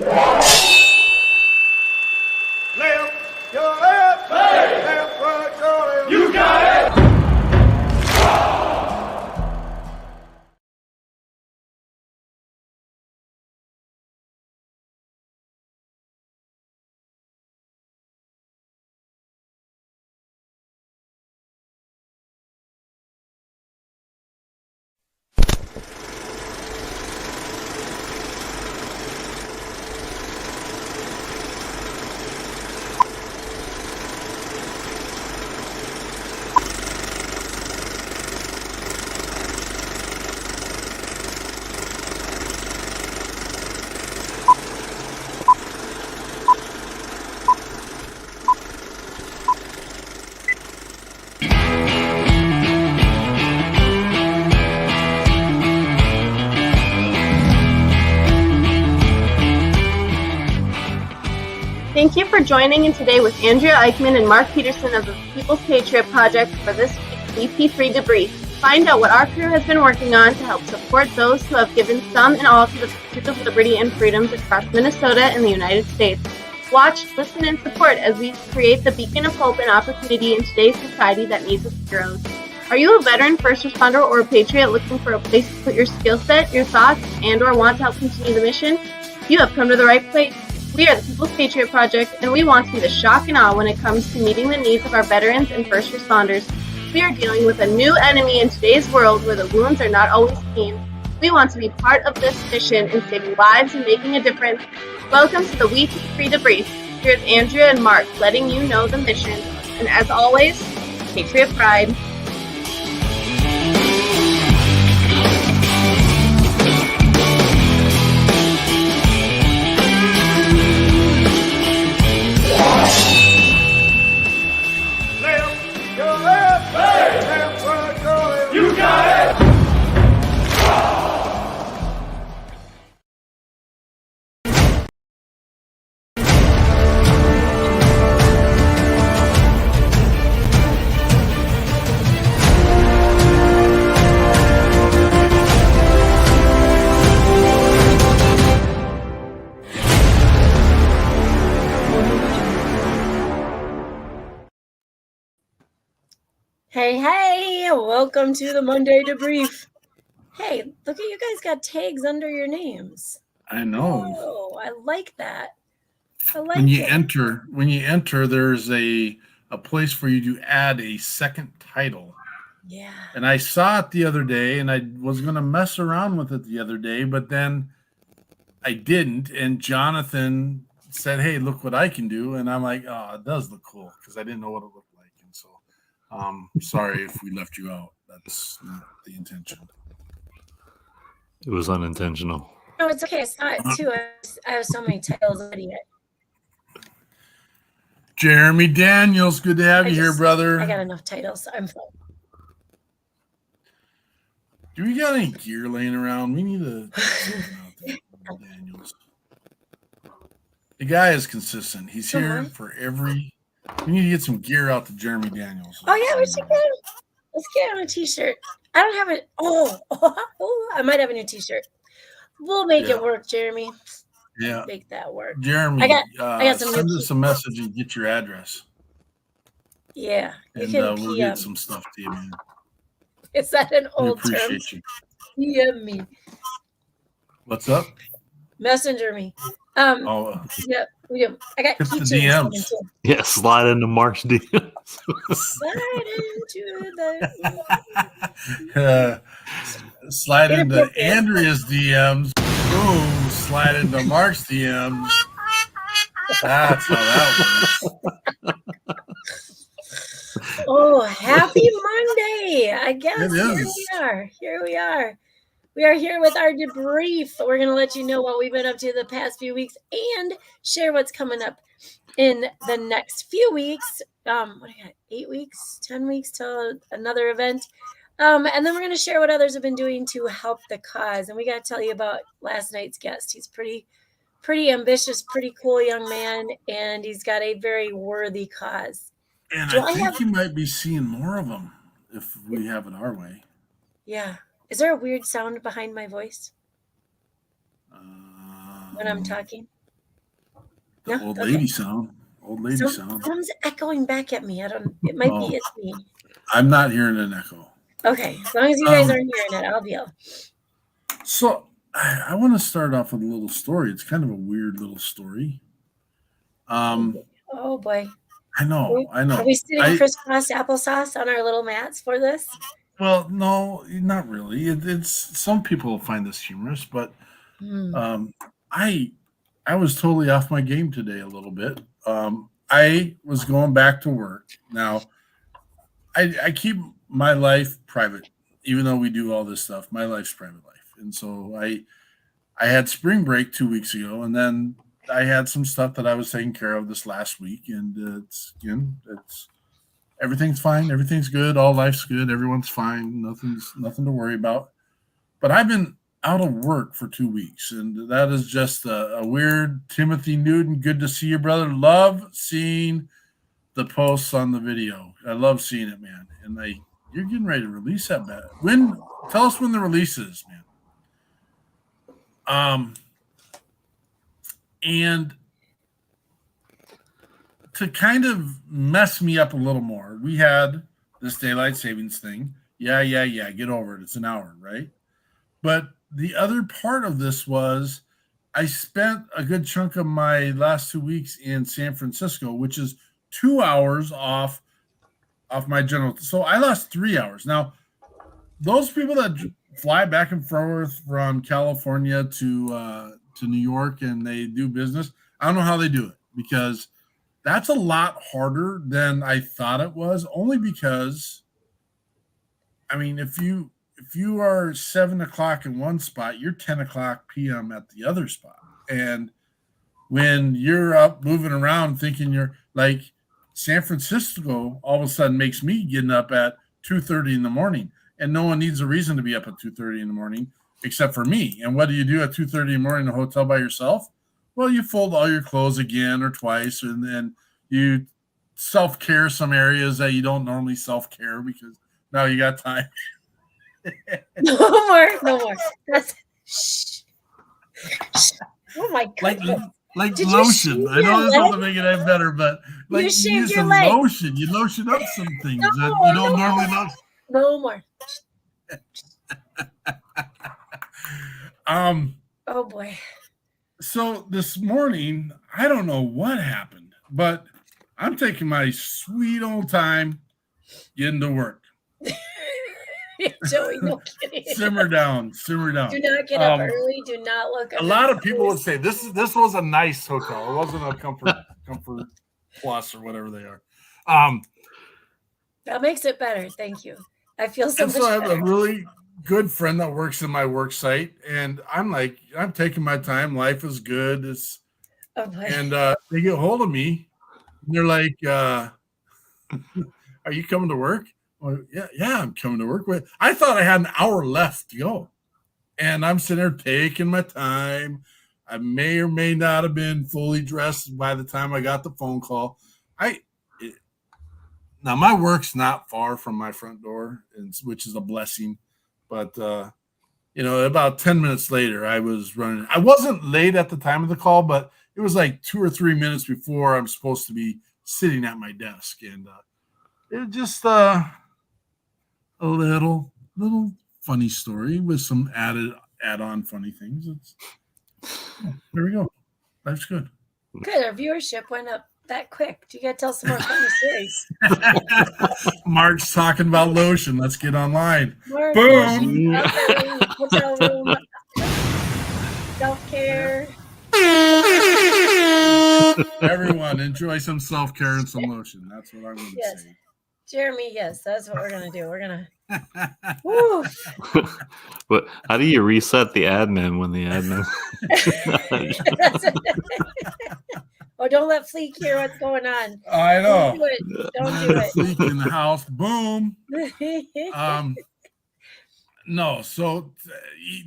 Left, your left, hey. Left, right, your left. You got it. Thank you for joining in today with Andrea Eichmann and Mark Peterson of the People's Patriot Project for this week's WeP3 Debrief. Find out what our crew has been working on to help support those who have given some and all to the pursuit of liberty and freedoms across Minnesota and the United States. Watch, listen, and support as we create the beacon of hope and opportunity in today's society that needs its heroes. Are you a veteran, first responder, or a patriot looking for a place to put your skill set, your thoughts, and or want to help continue the mission? You have come to the right place. We are the People's Patriot Project, and we want to be the shock and awe when it comes to meeting the needs of our veterans and first responders. We are dealing with a new enemy in today's world where the wounds are not always clean. We want to be part of this mission in saving lives and making a difference. Welcome to the WeP3 Debrief. Here's Andrea and Mark letting you know the mission. And as always, Patriot Pride. Hey, welcome to the Monday Debrief. Hey, look at you guys got tags under your names. I know. Oh, I like that. I like when you enter, there's a place for you to add a second title. Yeah. And I saw it the other day, and I was going to mess around with it the other day, but then I didn't. And Jonathan said, "Hey, look what I can do." And I'm like, "Oh, it does look cool," because I didn't know what it looked like. And so, sorry if we left you out. That's not the intention. It was unintentional. No, it's okay. I saw it too. I have so many titles already. Jeremy Daniels, good to have you here, brother. I got enough titles. I'm fine. Do we got any gear laying around? We need to Daniels. The guy is consistent. He's here for every. We need to get some gear out to Jeremy Daniels. Oh yeah, we should get. Let's get on a T-shirt. I don't have it. Oh, I might have a new T-shirt. We'll make it work, Jeremy. Yeah, make that work. Jeremy, I got some. Send us a message and get your address. Yeah, and we'll get some stuff to you, man. Is that an old term? Appreciate you. Yeah, me. What's up? Messenger me. Yep, we do. I got DMs. Yeah, slide into Mark's DMs. Slide into the. Slide into Andrea's DMs. Boom. Slide into Mark's DMs. That's how that works. Oh, happy Monday. I guess here we are. We are here with our debrief. We're going to let you know what we've been up to the past few weeks and share what's coming up in the next few weeks. What do I got? 8 weeks, 10 weeks till another event. And then we're going to share what others have been doing to help the cause. And we got to tell you about last night's guest. He's pretty ambitious, pretty cool young man, and he's got a very worthy cause. And I think you might be seeing more of them if we have it our way. Yeah. Is there a weird sound behind my voice when I'm talking? The No? old Okay. lady sound. Old lady sound. Someone's echoing back at me. It might be it's me. I'm not hearing an echo. Okay. As long as you guys aren't hearing it, I'll be up. So I want to start off with a little story. It's kind of a weird little story. Oh boy. I know. Are we sitting crisscross applesauce on our little mats for this? Well, no, not really. It's some people find this humorous, but I was totally off my game today a little bit. I was going back to work. Now, I keep my life private, even though we do all this stuff. My life's private life, and so I had spring break 2 weeks ago, and then I had some stuff that I was taking care of this last week, and it's everything's fine, everything's good, all life's good, everyone's fine, nothing to worry about. But I've been out of work for 2 weeks, and that is just a weird. Timothy Newton, good to see you, brother. Love seeing the posts on the video. I love seeing it, man. And you're getting ready to release that bad. Tell us when the release is, man. And to kind of mess me up a little more, we had this daylight savings thing. Yeah, get over it. It's an hour, right? But the other part of this was I spent a good chunk of my last 2 weeks in San Francisco, which is 2 hours off my general. So I lost 3 hours. Now, those people that fly back and forth from California to New York and they do business, I don't know how they do it, because that's a lot harder than I thought it was, only because, I mean, if you are 7 o'clock in one spot, you're 10 o'clock p.m. at the other spot. And when you're up moving around thinking you're like San Francisco, all of a sudden makes me getting up at 2:30 in the morning. And no one needs a reason to be up at 2:30 in the morning except for me. And what do you do at 2:30 in the morning in a hotel by yourself? Well, you fold all your clothes again or twice, and then you self-care some areas that you don't normally self-care because now you got time. No more. That's shh. Oh my god. Like lotion. I know this doesn't make it any better, but like you use some lotion. You lotion up some things that you don't normally lotion. No more. Oh boy. So this morning, I don't know what happened, but I'm taking my sweet old time getting to work. Joey, no kidding. Simmer down. Do not get up early. Do not look. A lot of people would say this was a nice hotel. It wasn't a comfort plus or whatever they are. That makes it better. Thank you. I feel so much better. I have a really good friend that works in my work site, and I'm taking my time. Life is good. And they get hold of me, and they're like, "Are you coming to work?" Well, yeah, I'm coming to work. I thought I had an hour left to go, and I'm sitting there taking my time. I may or may not have been fully dressed by the time I got the phone call. Now my work's not far from my front door, which is a blessing. But about 10 minutes later, I was running. I wasn't late at the time of the call, but it was like 2 or 3 minutes before I'm supposed to be sitting at my desk, and it just a little funny story with some add-on funny things. There we go. Life's good. Good. Our viewership went up that quick. You got to tell some more funny stories. Mark's talking about lotion. Let's get online. Mark, boom. Hotel room. Self-care. Everyone, enjoy some self-care and some lotion. That's what I'm going to say. Jeremy, yes, that's what we're going to do. We're going to. Woo. But how do you reset the admin when the admin? Oh, don't let Fleek hear what's going on. I know. Don't do it. Fleek in the house. Boom. No, so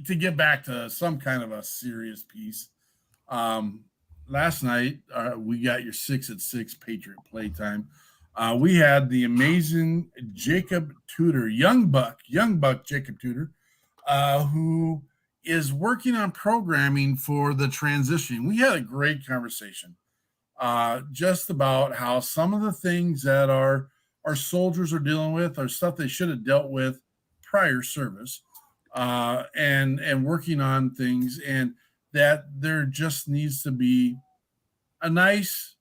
to get back to some kind of a serious piece, last night we got your 6 at 6 Patriot playtime. We had the amazing Jacob Tudor, young buck Jacob Tudor, who is working on programming for the transition. We had a great conversation. just about how some of the things that our soldiers are dealing with are stuff they should have dealt with prior service, and working on things, and that there just needs to be a nice,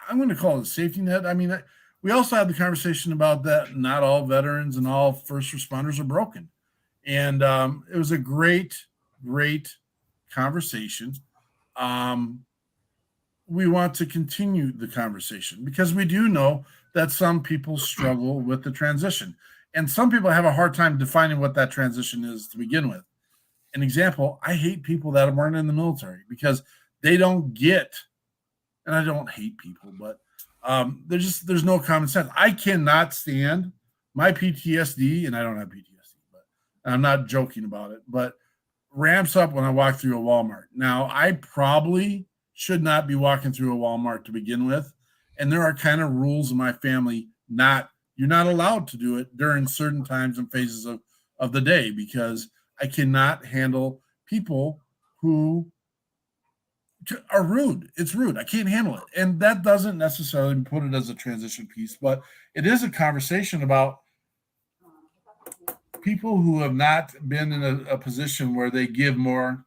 I'm going to call it a safety net. I mean, we also had the conversation about that not all veterans and all first responders are broken. And it was a great conversation. We want to continue the conversation because we do know that some people struggle with the transition. And some people have a hard time defining what that transition is to begin with. An example, I hate people that weren't in the military because they don't get, and I don't hate people, but there's no common sense. I cannot stand my PTSD, and I don't have PTSD, but I'm not joking about it, but ramps up when I walk through a Walmart. Now, I probably should not be walking through a Walmart to begin with, and there are kind of rules in my family. You're not allowed to do it during certain times and phases of the day because I cannot handle people who are rude. It's rude. I can't handle it. And that doesn't necessarily put it as a transition piece, but it is a conversation about people who have not been in a position where they give more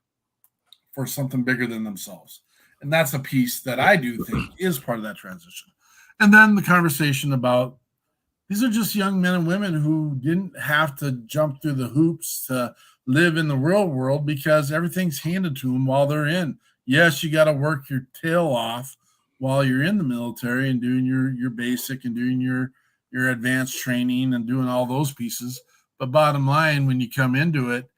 for something bigger than themselves. And that's a piece that I do think is part of that transition. And then the conversation about these are just young men and women who didn't have to jump through the hoops to live in the real world because everything's handed to them while they're in. Yes, you got to work your tail off while you're in the military and doing your basic and doing your advanced training and doing all those pieces. But bottom line, when you come into it,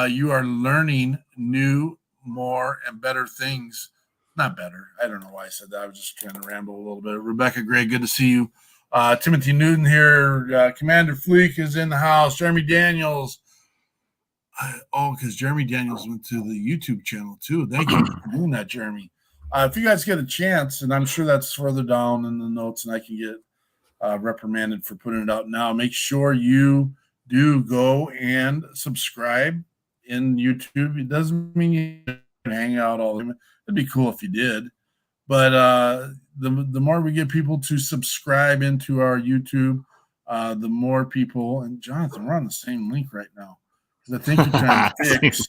you are learning new, more, and better things. Not better. I don't know why I said that. I was just trying to ramble a little bit. Rebecca Gray, good to see you. Timothy Newton here. Commander Fleek is in the house. Jeremy Daniels. Because Jeremy Daniels went to the YouTube channel too. Thank you for doing that, Jeremy. If you guys get a chance, and I'm sure that's further down in the notes, and I can get reprimanded for putting it out now, make sure you do go and subscribe in YouTube. It doesn't mean you can hang out all the time. It'd be cool if you did. But the more we get people to subscribe into our YouTube, the more people, and Jonathan, we're on the same link right now. I think you're trying to fix.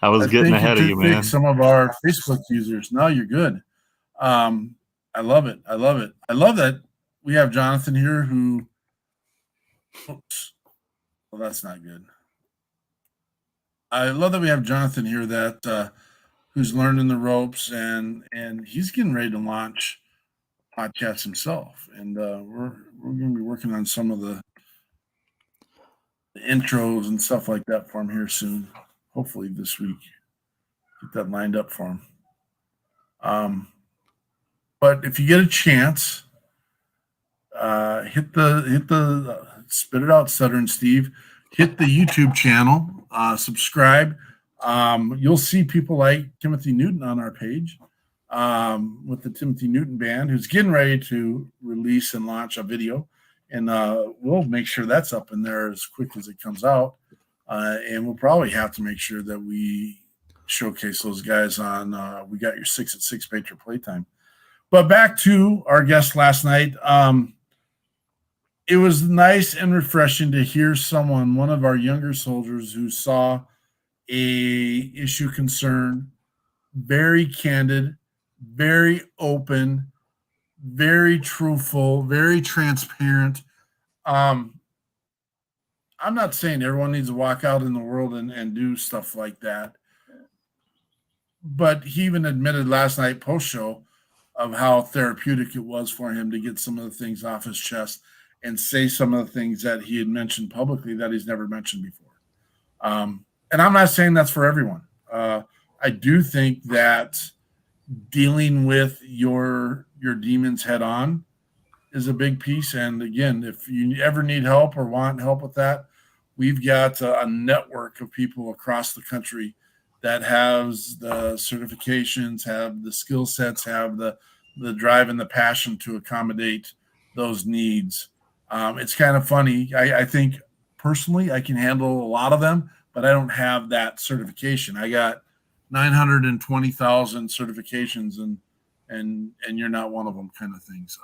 I was getting ahead of you, man. Some of our Facebook users. No, you're good. I love it. I love that we have Jonathan here who. Oops. Well, that's not good. I love that we have Jonathan here that who's learning the ropes and he's getting ready to launch podcasts himself, and we're going to be working on some of the intros and stuff like that for him here soon. Hopefully this week. Get that lined up for him. But if you get a chance, hit the spit it out, Sutter and Steve. Hit the YouTube channel, subscribe. You'll see people like Timothy Newton on our page with the Timothy Newton Band, who's getting ready to release and launch a video. And we'll make sure that's up in there as quick as it comes out. And we'll probably have to make sure that we showcase those guys on We Got Your 6 at 6 Patriot Playtime. But back to our guest last night. It was nice and refreshing to hear someone, one of our younger soldiers, who saw a issue concern, very candid, very open, very truthful, very transparent. I'm not saying everyone needs to walk out in the world and do stuff like that, but he even admitted last night post-show of how therapeutic it was for him to get some of the things off his chest and say some of the things that he had mentioned publicly that he's never mentioned before. And I'm not saying that's for everyone. I do think that dealing with your demons head on is a big piece. And again, if you ever need help or want help with that, we've got a network of people across the country that has the certifications, have the skill sets, have the drive and the passion to accommodate those needs. It's kind of funny. I think personally I can handle a lot of them, but I don't have that certification. I got 920,000 certifications, and you're not one of them, kind of things.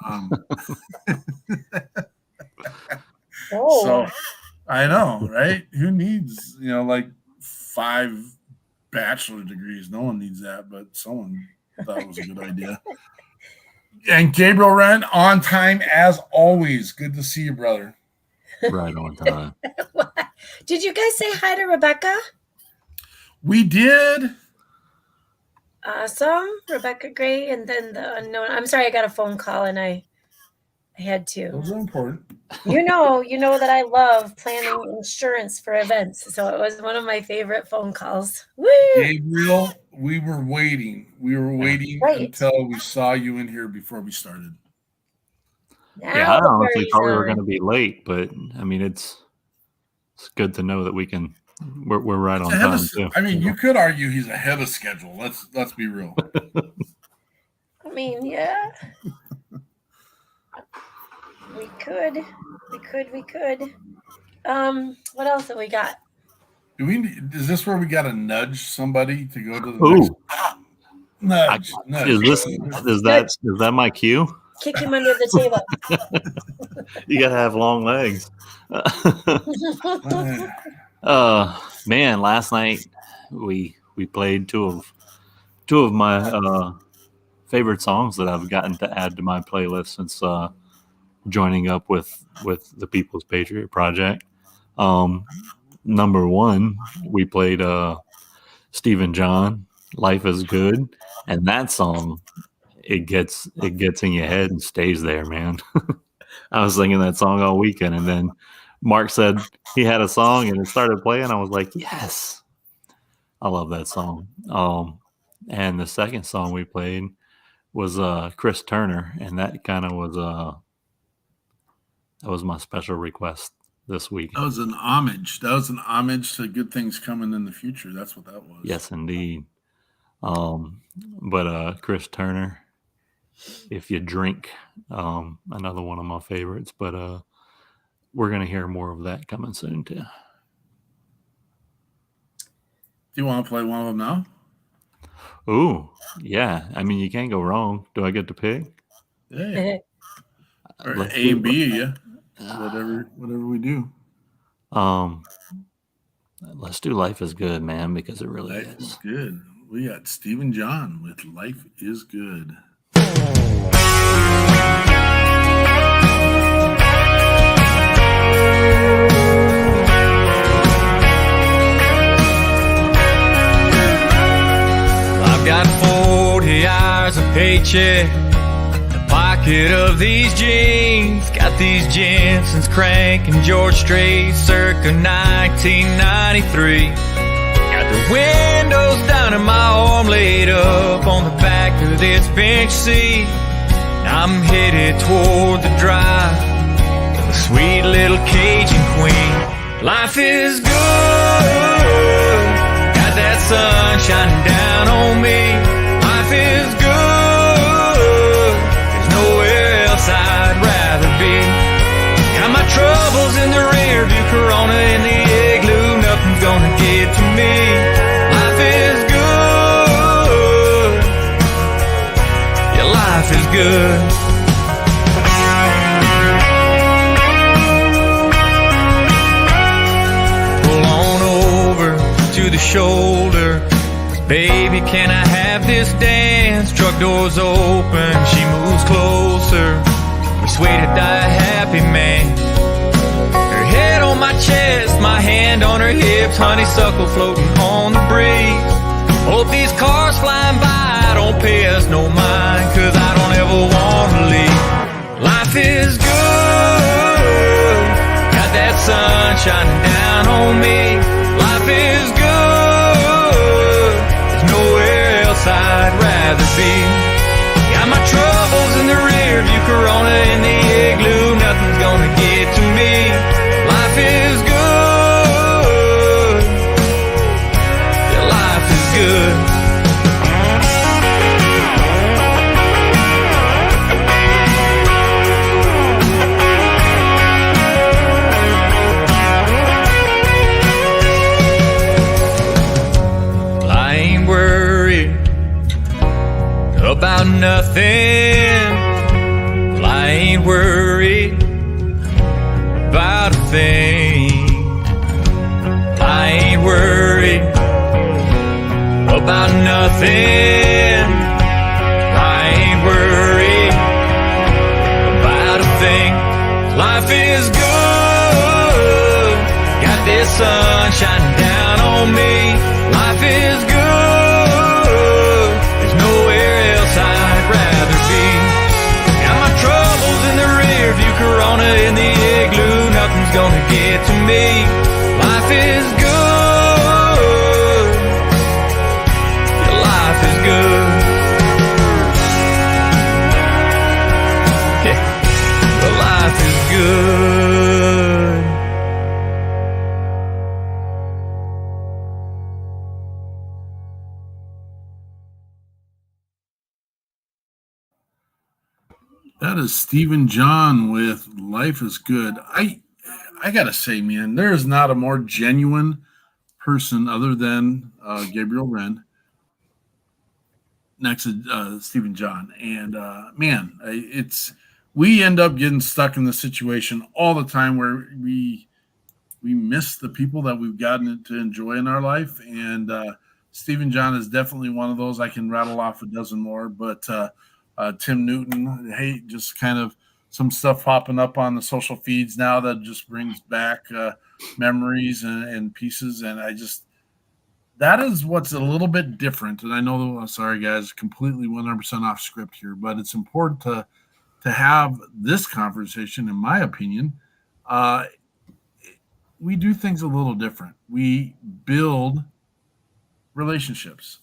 Oh. So I know, right? Who needs, like 5 bachelor degrees? No one needs that, but someone thought it was a good idea. And Gabriel Wren, on time as always. Good to see you, brother. Right on time. Did you guys say hi to Rebecca? We did. Awesome. Rebecca Gray, and then the unknown. I'm sorry, I got a phone call and I had to. Those are important. You know that I love planning insurance for events. So it was one of my favorite phone calls. Woo! Gabriel, we were waiting. Right. Until we saw you in here before we started. Yeah, I honestly thought we were going to be late, but I mean, it's good to know that we're right on time too. I mean, you could argue he's ahead of schedule. Let's be real. I mean, yeah. We could. What else have we got? Is this where we got to nudge somebody to go to the next? Nudge. Is that my cue? Kick him under the table. You gotta have long legs. Man, last night we played two of my favorite songs that I've gotten to add to my playlist since joining up with the People's Patriot Project. Number one, we played Stephen John, "Life Is Good," and that song, it gets in your head and stays there, man. I was singing that song all weekend, and then Mark said he had a song and it started playing. I was like, yes, I love that song. And the second song we played was Chris Turner, and that kind of was that was my special request this week. That was an homage. That was an homage to good things coming in the future. That's what that was. Yes, indeed. But Chris Turner, "If You Drink," another one of my favorites. But we're gonna hear more of that coming soon too. Do you want to play one of them now? Ooh, yeah. I mean, you can't go wrong. Do I get to pick? Yeah. Or A and B, yeah. Whatever we do. Let's do "Life Is Good," man, because it really Life is good. We got Stephen John with "Life Is Good." I've got 40 hours of paycheck, the pocket of these jeans, got these Jensens cranking George Strait circa 1993. Got the windows down and my arm laid up on the back of this bench seat. I'm headed toward the drive of a sweet little Cajun queen. Life is good, got that sun shining down on me. Life is good, there's nowhere else I'd rather be. Got my troubles in the rear view, Corona in the igloo, nothing's gonna get to me. Life is good, yeah, life is good. Pull on over to the shoulder, baby, can I have this dance? Truck doors open, she moves closer, persuaded I a happy man. Her head on my chest, my hand on her hips, honeysuckle floating on the breeze. Hope these cars flying by don't pay us no mind, cause I don't ever wanna leave. Life is good, got that sun shining down on me. Life is good, there's nowhere else I'd rather be. Got my troubles in the rear view, Corona in the igloo, nothing's gonna get to me. Life is good, yeah, life is good. About nothing. Well, I ain't worried about a thing. I ain't worried about nothing. I ain't worried about a thing. Life is good. Got this sun shining down on me. Life is good. There's nowhere else I'd rather be. Got my troubles in the rear view, Corona in the igloo. Nothing's gonna get to me. Life is good. Yeah, life is good. Yeah, well, life is good. That is Stephen John with Life is Good. I gotta say, man, there is not a more genuine person other than Gabriel Wren next to Stephen John. And man, we end up getting stuck in the situation all the time where we miss the people that we've gotten to enjoy in our life. And Stephen John is definitely one of those. I can rattle off a dozen more, but Tim Newton, hey, just kind of some stuff popping up on the social feeds now that just brings back memories and pieces. And that is what's a little bit different. And I know, sorry guys, completely 100% off script here, but it's important to have this conversation, in my opinion. We do things a little different. We build relationships.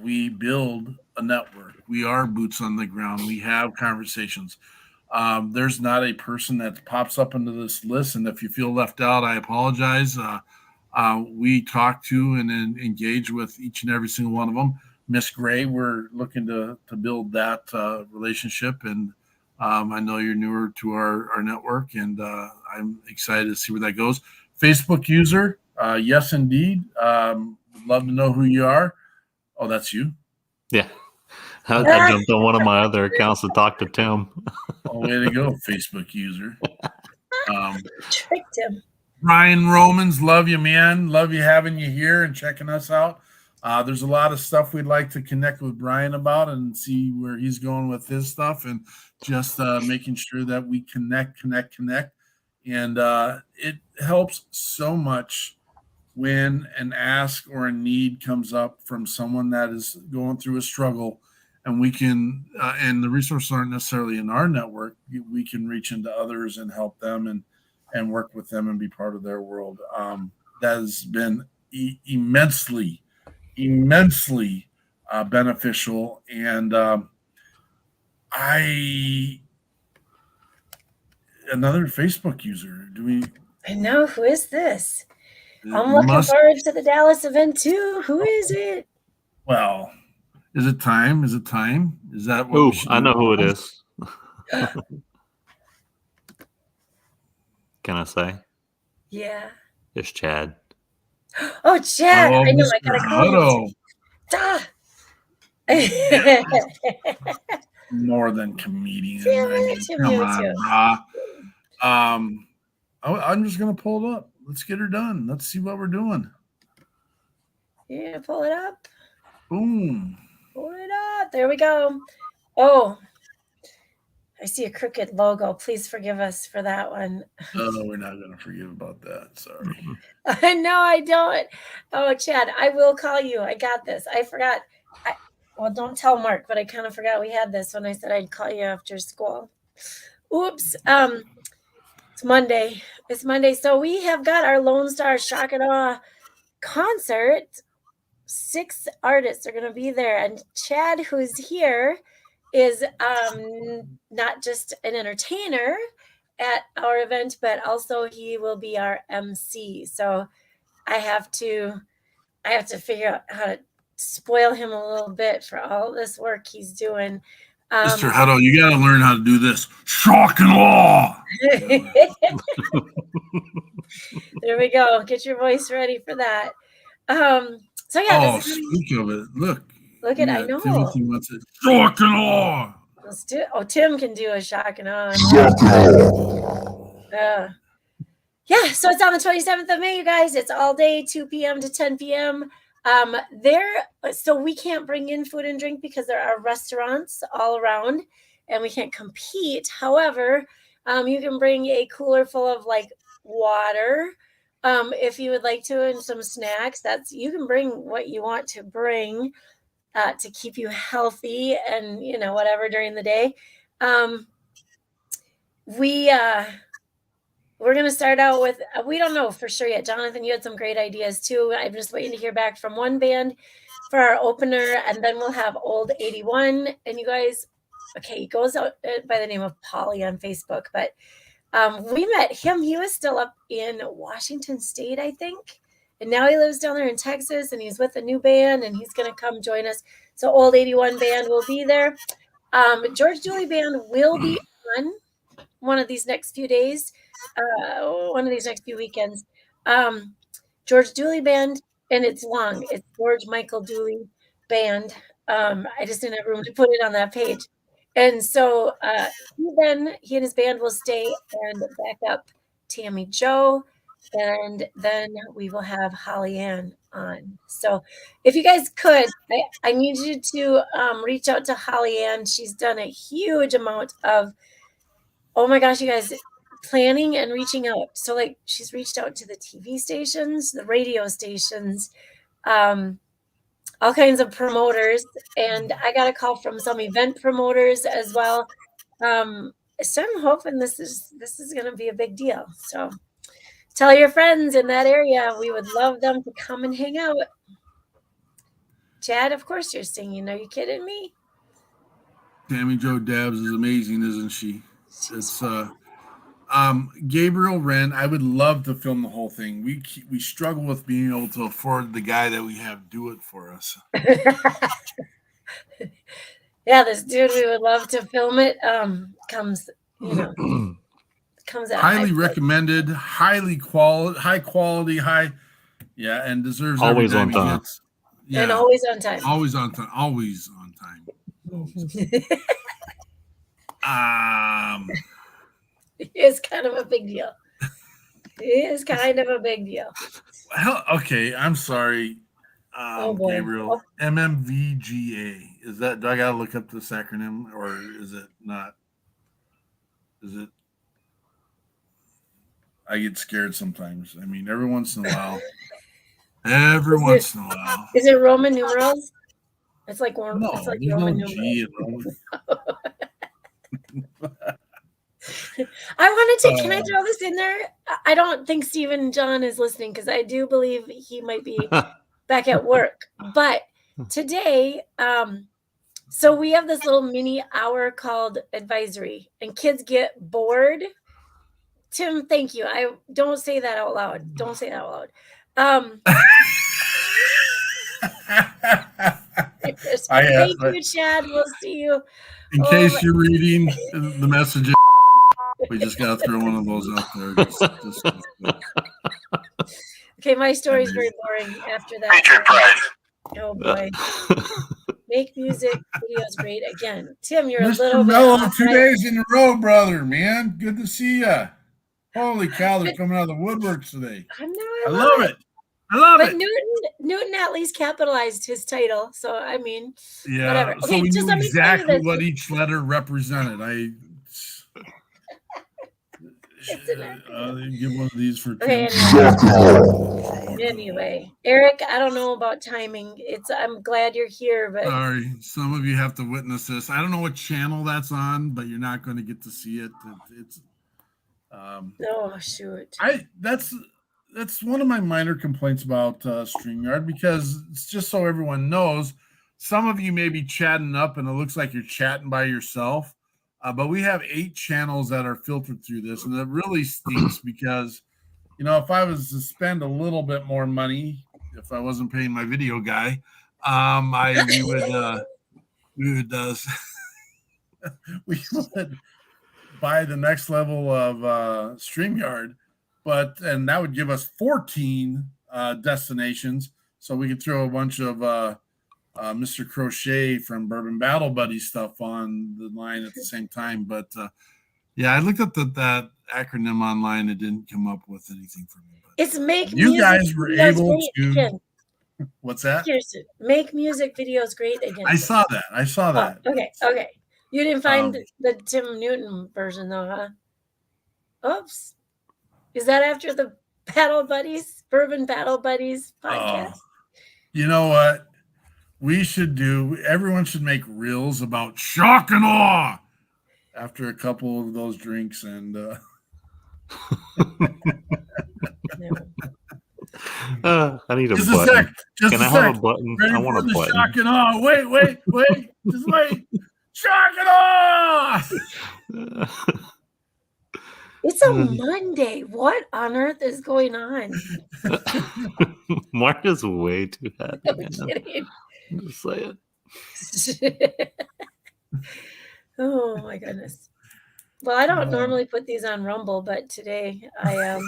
We build a network. We are boots on the ground. We have conversations. There's not a person that pops up into this list, and if you feel left out, I apologize. We talk to and engage with each and every single one of them. Miss Gray, we're looking to build that relationship, and I know you're newer to our network, and I'm excited to see where that goes. Facebook user, yes, indeed. Would love to know who you are. Oh, that's you. Yeah. I jumped on one of my other accounts to talk to Tim. Oh, way to go, Facebook user. Tricked him. Brian Romans, love you, man. Love you having you here and checking us out. There's a lot of stuff we'd like to connect with Brian about and see where he's going with his stuff, and just making sure that we connect. And it helps so much when an ask or a need comes up from someone that is going through a struggle, and we can, and the resources aren't necessarily in our network, we can reach into others and help them and work with them and be part of their world. That has been immensely beneficial. And another Facebook user. I know, who is this? I'm looking forward to the Dallas event too. Who is it? Well, is it time? Is that what? Oh, I know who it is. Can I say? Yeah. It's Chad. Oh, Chad. I know. I gotta call you. More than comedian. Come on, I'm just gonna pull it up. Let's get her done. Let's see what we're doing. Yeah, pull it up. Boom. Pull it up. There we go. Oh, I see a crooked logo. Please forgive us for that one. Oh, we're not going to forgive about that. Sorry. No, I don't. Oh, Chad, I will call you. I got this. I forgot. Well, don't tell Mark, but I kind of forgot we had this when I said I'd call you after school. Oops. It's Monday. So we have got our Lone Star Shock and Awe concert. 6 artists are going to be there. And Chad, who's here, is not just an entertainer at our event, but also he will be our MC. So I have to figure out how to spoil him a little bit for all this work he's doing. Mr. Hutto, you got to learn how to do this. Shock and awe. There we go. Get your voice ready for that. So yeah. Oh, speak of it. Look, Look at, I know. Timothy wants it. Shock and awe. Let's do. Oh, Tim can do a shock and awe. Yeah, so it's on the 27th of May, you guys. It's all day, 2 p.m. to 10 p.m. So we can't bring in food and drink because there are restaurants all around and we can't compete. However, you can bring a cooler full of like water if you would like to, and some snacks. You can bring what you want to bring to keep you healthy and, whatever during the day. We're going to start out with, we don't know for sure yet. Jonathan, you had some great ideas too. I'm just waiting to hear back from one band for our opener, and then we'll have Old 81. And you guys, okay, he goes out by the name of Polly on Facebook, but we met him. He was still up in Washington State, I think. And now he lives down there in Texas, and he's with a new band, and he's going to come join us. So Old 81 band will be there. George Dooley band will be on one of these next few days. One of these next few weekends. George Dooley band, and it's long. It's George Michael Dooley band. I just didn't have room to put it on that page. And so he and his band will stay and back up Tammy Joe, and then we will have Holly Ann on. So if you guys could, I need you to reach out to Holly Ann. She's done a huge amount of, oh my gosh, you guys, planning and reaching out. So like she's reached out to the TV stations, the radio stations, all kinds of promoters. And I got a call from some event promoters as well. So I'm hoping this is going to be a big deal. So tell your friends in that area. We would love them to come and hang out. Chad, of course you're singing. Are you kidding me? Tammy Jo Dabbs is amazing, isn't she? It's Gabriel Wren. I would love to film the whole thing. We struggle with being able to afford the guy that we have do it for us. Yeah, this dude, we would love to film it. Comes out highly recommended, high quality, and deserves always on time. And always on time. Always on time. Always on time. It's kind of a big deal. It is kind of a big deal. Well, okay, I'm sorry, Oh, boy. Gabriel. MMVGA. Is that? Do I gotta look up this acronym, or is it not? Is it? I get scared sometimes. I mean, every once in a while. Is it Roman numerals? It's like one. No, it's like there's Roman no G numerals. in Roman. I wanted to. Can I throw this in there? I don't think Stephen John is listening because I do believe he might be back at work. But today, so we have this little mini hour called advisory, and kids get bored. Tim, thank you. I don't say that out loud. Don't say that out loud. Thank you, Chad. We'll see you. In case you're reading the messages, we just got to throw one of those out there. Okay, my story's very boring after that. Oh boy. Make music videos great again. Tim, you're Mr. a little Mello, bit 2 days in a row, brother, man. Good to see you. Holy cow, they're coming out of the woodworks today. I love it. I love but it. Newton at least capitalized his title. So, I mean, Yeah. whatever. So Okay, we just knew let me tell you exactly this. what each letter represented. Give one of these for Okay, Tim. anyway, Eric, I don't know about timing. I'm glad you're here, but Sorry, some of you have to witness this. I don't know what channel that's on, but you're not going to get to see it. It's oh shoot. That's one of my minor complaints about StreamYard, because it's just so everyone knows. Some of you may be chatting up and it looks like you're chatting by yourself, but we have 8 channels that are filtered through this, and it really stinks because, if I was to spend a little bit more money, if I wasn't paying my video guy, we would buy the next level of StreamYard, and that would give us 14 destinations, so we could throw a bunch of Mr. Crochet from Bourbon Battle Buddy stuff on the line at the same time. But yeah, I looked at that acronym online. It didn't come up with anything for me. But It's Make you Music guys were Videos able Great to. Again. What's that? Kirsten, Make Music Videos Great Again. I saw that. Oh, okay. You didn't find the Tim Newton version, though, huh? Oops. Is that after the Bourbon Battle Buddies podcast? You know what? Everyone should make reels about shock and awe after a couple of those drinks. And I need a just button. a sec. Can I have a button? Ready I want for a the button. shock and awe. Wait. Just wait. Shock and awe. It's a Monday. What on earth is going on? Mark is way too happy. I'm kidding. Just say it. Oh my goodness. Well, I don't normally put these on Rumble, but today I am.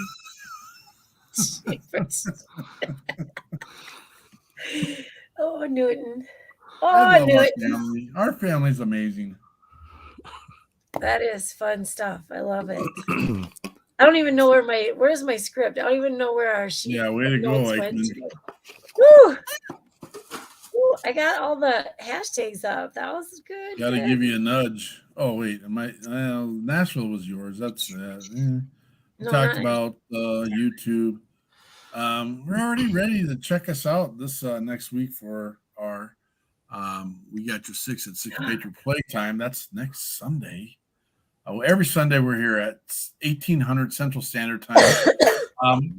Oh, Newton. Oh, Newton. Our family's amazing. That is fun stuff. I love it. I don't even know where's my script. I don't even know where our sheet. Yeah, way to go, Aikman. Woo! Ooh, I got all the hashtags up. That was good. Got to give you a nudge. Oh wait, Nashville was yours. That's we talked about YouTube. We're already ready to check us out this next week for our We Got Your Six at 6 Patriot Playtime. That's next Sunday. Every Sunday we're here at 1800 Central Standard Time.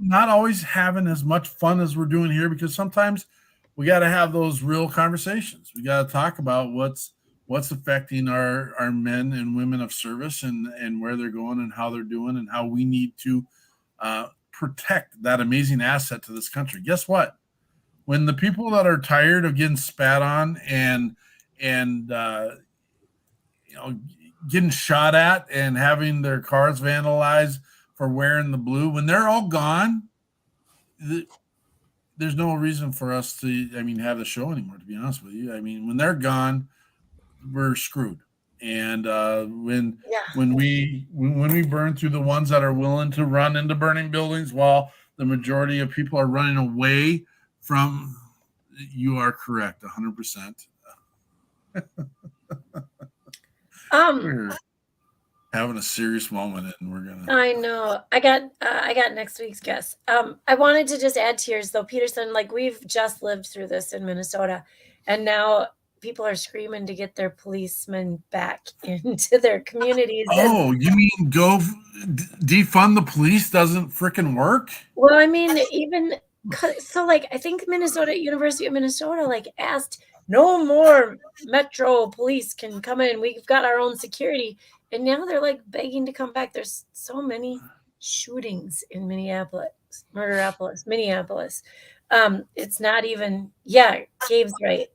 Not always having as much fun as we're doing here because sometimes we got to have those real conversations. We got to talk about what's affecting our men and women of service and where they're going and how they're doing and how we need to protect that amazing asset to this country. Guess what? When the people that are tired of getting spat on and getting shot at and having their cars vandalized for wearing the blue, when they're all gone, there's no reason for us to, have the show anymore, to be honest with you. When they're gone, we're screwed. And when we burn through the ones that are willing to run into burning buildings while the majority of people are running away from, you are correct, 100%. We're having a serious moment, and we're gonna. I know. I got next week's guest. I wanted to just add to yours though, Peterson. Like we've just lived through this in Minnesota, and now people are screaming to get their policemen back into their communities. Oh, you mean go defund the police doesn't freaking work? Well, even so, like I think University of Minnesota, asked no more Metro police can come in. We've got our own security. And now they're begging to come back. There's so many shootings in Minneapolis. It's not even, Gabe's right.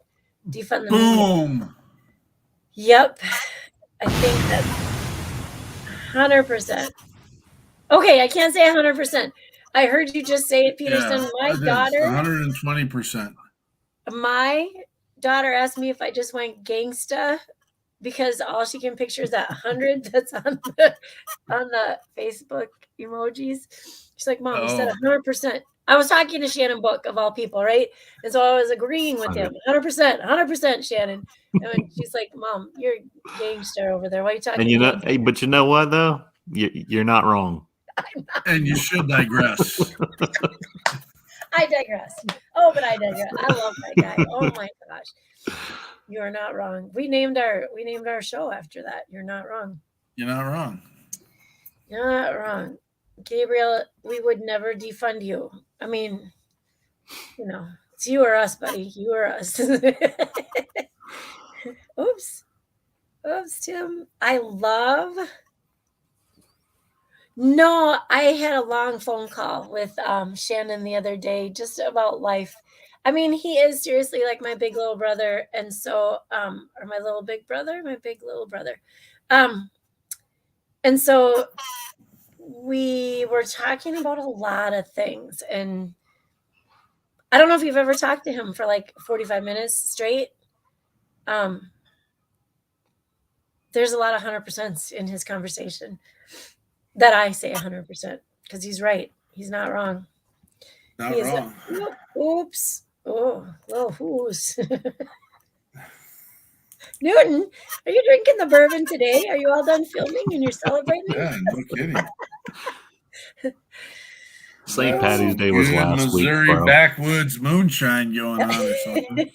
Defund the boom. Media. Yep. I think that's 100%. Okay, I can't say 100%. I heard you just say it, Peterson. Yeah, my daughter. 120%. My daughter asked me if I just went gangsta because all she can picture is that 100 that's on the Facebook emojis. She's like, Mom, you said 100%. I was talking to Shannon Book of all people, right? And so I was agreeing with him. 100%, Shannon. And she's like, Mom, you're a gangster over there. Why are you talking? And but you know what though? You're not wrong. And you should digress. I digress. Oh, but I digress. I love that guy. Oh my gosh. You are not wrong. We named our show after that. You're not wrong. You're not wrong. You're not wrong. Gabriel, we would never defund you. It's you or us, buddy. You or us. Oops, Tim. No, I had a long phone call with Shannon the other day just about life. He is seriously like my big little brother. And so, or my little big brother, my big little brother. And so we were talking about a lot of things. And I don't know if you've ever talked to him for like 45 minutes straight. There's a lot of 100% in his conversation that I say 100% because he's right. He's not wrong. Not wrong. Oops. Oh, little whoos. Newton, are you drinking the bourbon today? Are you all done filming and you're celebrating? Yeah, no kidding. St. Patty's Day was last week, Missouri bro. backwoods moonshine going on or something.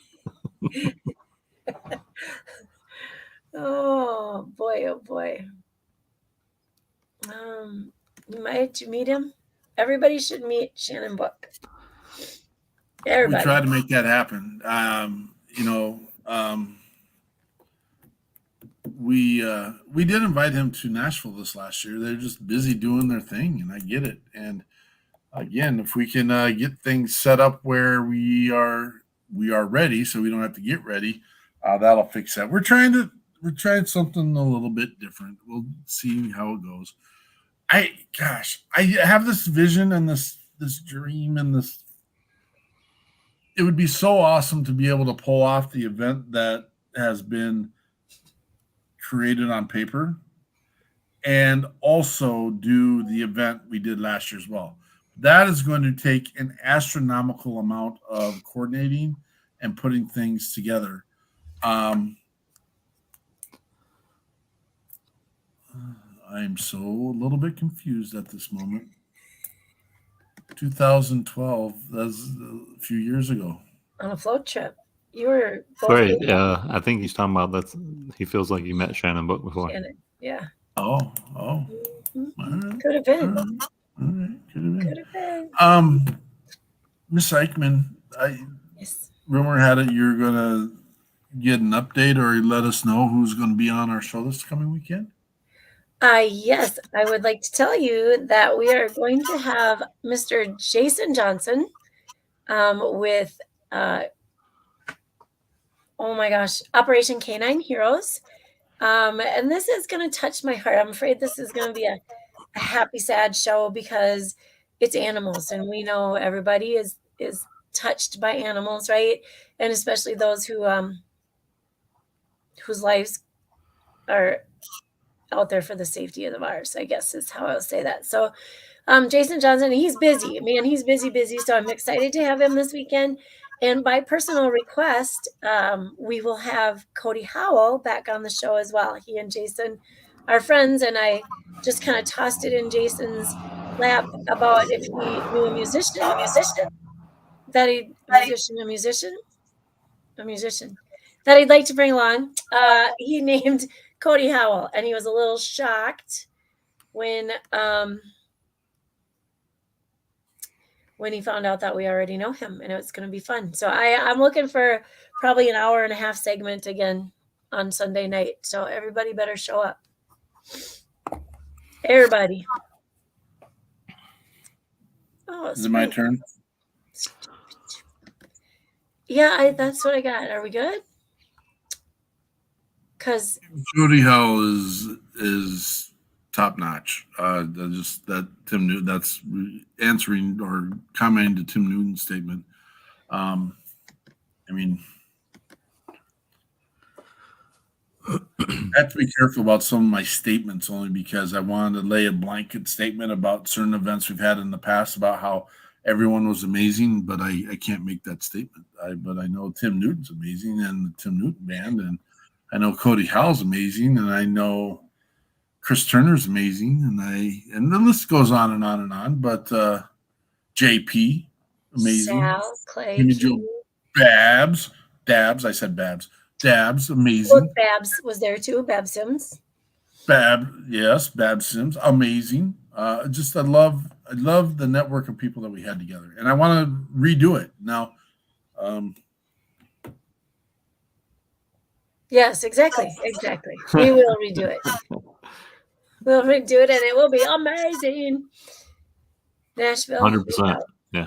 Oh boy. Might you meet him? Everybody should meet Shannon Book. Everybody. We tried to make that happen. We did invite him to Nashville this last year. They're just busy doing their thing, and I get it. And again, if we can get things set up where we are ready, so we don't have to get ready, that'll fix that. We're trying something a little bit different. We'll see how it goes. I have this vision and this dream and this. It would be so awesome to be able to pull off the event that has been created on paper and also do the event we did last year as well. That is going to take an astronomical amount of coordinating and putting things together. I'm so a little bit confused at this moment. 2012, that's a few years ago. On a float trip. You were both Right. I think he's talking about he feels like he met Shannon Book before. Shannon. Yeah. Oh. Mm-hmm. Could have been. All right. Could have been. Miss Eichmann, Yes. Rumor had it you're gonna get an update or let us know who's going to be on our show this coming weekend. Yes, I would like to tell you that we are going to have Mr. Jason Johnson with, oh my gosh, Operation Canine Heroes. And this is going to touch my heart. I'm afraid this is going to be a happy, sad show because it's animals. And we know everybody is touched by animals, right? And especially those who whose lives are out there for the safety of the virus, I guess is how I'll say that. So Jason Johnson, he's busy. Man, he's busy. So I'm excited to have him this weekend. And by personal request, we will have Cody Howell back on the show as well. He and Jason are friends, and I just kind of tossed it in Jason's lap about if he knew a musician that he'd like to bring along. He named Cody Howell, and he was a little shocked when he found out that we already know him, and it's going to be fun. So I'm looking for probably an hour and a half segment again on Sunday night. So everybody better show up. Everybody. Oh, is it my turn? Yeah, that's what I got. Are we good? Because Jody Howell is top notch. Just that Tim Newton. That's answering or commenting to Tim Newton's statement. I mean, I have to be careful about some of my statements only because I wanted to lay a blanket statement about certain events we've had in the past about how everyone was amazing, but I can't make that statement. But I know Tim Newton's amazing and the Tim Newton Band, and I know Cody Howell's amazing, and I know Chris Turner's amazing, and the list goes on and on and on. But JP, amazing. Sal, Clay, Jimmy Joe, Dabs, I said Babs. Dabs, amazing. Look, Babs was there too. Bab Sims. Bab Sims, amazing. I love the network of people that we had together, and I want to redo it now. Yes, exactly. We will redo it. We'll redo it, and it will be amazing. Nashville, 100%. Yeah.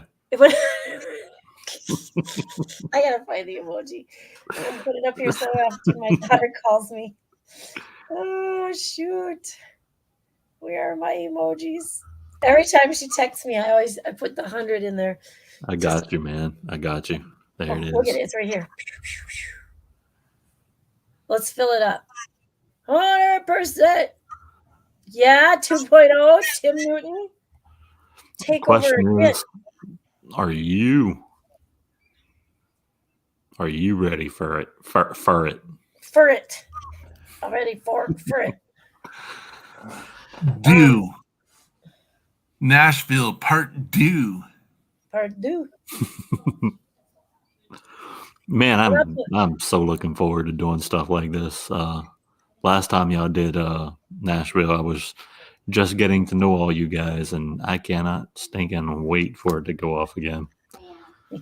I gotta find the emoji. I'll put it up here so often my daughter calls me. Oh shoot! Where are my emojis? Every time she texts me, I put the 100 in there. I got you, man. I got you. There it is. Look at it. It's right here. Let's fill it up. 100%. Yeah, 2.0. Tim Newton. Take over Question again. is, are you ready for it? For it. For it. I'm ready for it. Do Nashville Part 2. Part 2. Man, I'm so looking forward to doing stuff like this. Last time y'all did Nashville, I was just getting to know all you guys, and I cannot stinking wait for it to go off again. I